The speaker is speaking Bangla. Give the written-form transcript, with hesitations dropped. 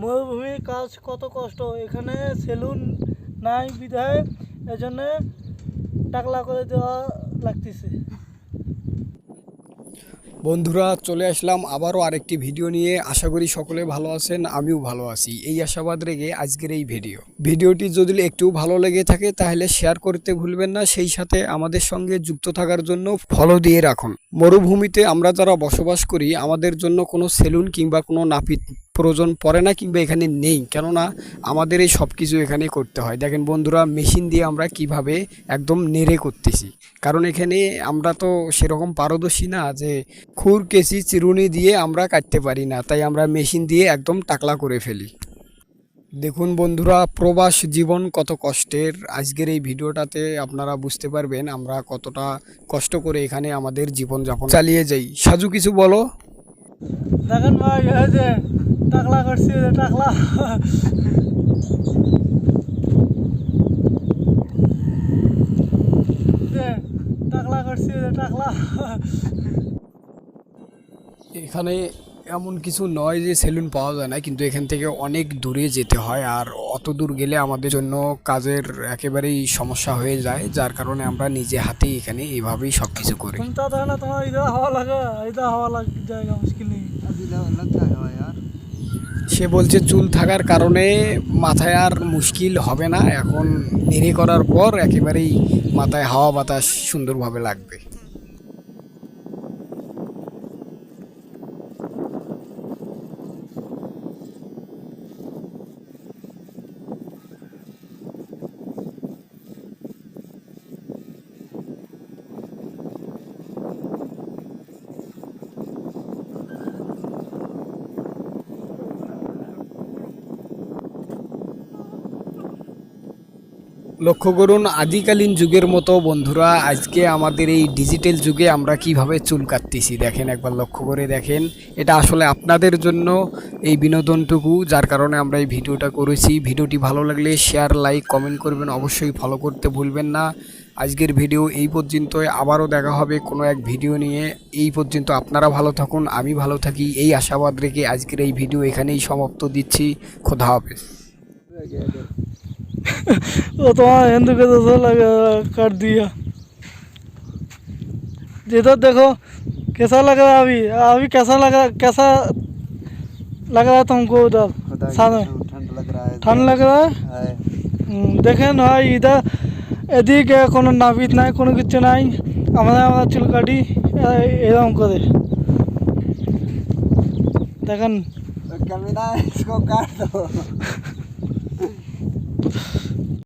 মরুভূমির কাজ কত কষ্ট, এখানে সেলুন নাই বিধায় এজন্য টাকলা করে দেওয়া লাগতেছে। বন্ধুরা চলে আসলাম আবারও আরেকটি ভিডিও নিয়ে। আশা করি সকলে ভালো আছেন, আমিও ভালো আছি। এই আশাবাদ রেখে আজকের এই ভিডিওটি যদি একটু ভালো লেগে থাকে তাহলে শেয়ার করতে ভুলবেন না, সেই সাথে আমাদের সঙ্গে যুক্ত থাকার জন্য ফলো দিয়ে রাখুন। মরুভূমিতে আমরা যারা বসবাস করি আমাদের জন্য কোনো সেলুন কিংবা কোনো নাপিত প্রয়োজন পড়ে না, কিংবা এখানে নেই, কেননা আমাদের এই সব কিছু এখানে করতে হয়। দেখেন বন্ধুরা, মেশিন দিয়ে আমরা কিভাবে একদম নেড়ে করতেছি, কারণ এখানে আমরা তো সেরকম পারদর্শী না যে খুর কেসি চিরুনি দিয়ে আমরা কাটতে পারি না, তাই আমরা মেশিন দিয়ে একদম টাকলা করে ফেলি। দেখুন বন্ধুরা, প্রবাস জীবন কত কষ্টের। আজকের এই ভিডিওটাতে আপনারা বুঝতে পারবেন আমরা কতটা কষ্ট করে এখানে আমাদের জীবনযাপন চালিয়ে যাই। সাজু কিছু বলো। দেখেন ভাই, এই যে টাকলা করছি, টাকলা টাকলা করছি, টাকলা। এখানে এমন কিছু নয় যে সেলুন পাওয়া যায় না, কিন্তু এখান থেকে অনেক দূরে যেতে হয়, আর অত দূর গেলে আমাদের জন্য কাজের একেবারেই সমস্যা হয়ে যায়, যার কারণে আমরা নিজে হাতেই এখানে এইভাবেই সব কিছু করি। सुनता था ना तुम्हारा, इधर हवा लगा, इधर हवा लग जाएगा, मुश्किल नहीं। अभी लग जाएगा यार। সে বলছে চুল থাকার কারণে মাথায় আর মুশকিল হবে না, এখন নেড়ে করার পর একেবারেই মাথায় হাওয়া বাতাস সুন্দরভাবে লাগবে। লক্ষ্য করুন, আদিকালীন যুগের মতো বন্ধুরা আজকে আমাদের এই ডিজিটাল যুগে আমরা কিভাবে চুল কাটতেছি দেখেন, একবার লক্ষ্য করে দেখেন। এটা আসলে আপনাদের জন্য এই বিনোদনটুকু, যার কারণে আমরা এই ভিডিওটা করেছি। ভিডিওটি ভালো লাগলে শেয়ার, লাইক, কমেন্ট করবেন, অবশ্যই ফলো করতে ভুলবেন না। আজকের ভিডিও এই পর্যন্তই, আবারও দেখা হবে কোনো এক ভিডিও নিয়ে। এই পর্যন্ত আপনারা ভালো থাকুন, আমি ভালো থাকি, এই আশাবাদ রেখে আজকের এই ভিডিও এখানেই সমাপ্ত দিচ্ছি। খোদা হাফেজ। वो तुम्हारा हिंदू के जैसा लगा, कर दिया। इधर देखो कैसा लग रहा है अभी, अभी कैसा लग रहा है तुमको उधर सामने? ठंड लग रहा है, ठंड लग रहा है। देखें भाई, इधर এদিকে কোনো নাপিত নাই, কোনো কিছু নাই, আমরা চুল কাটি এরকম করে। দেখেন कमीना इसको काट दो।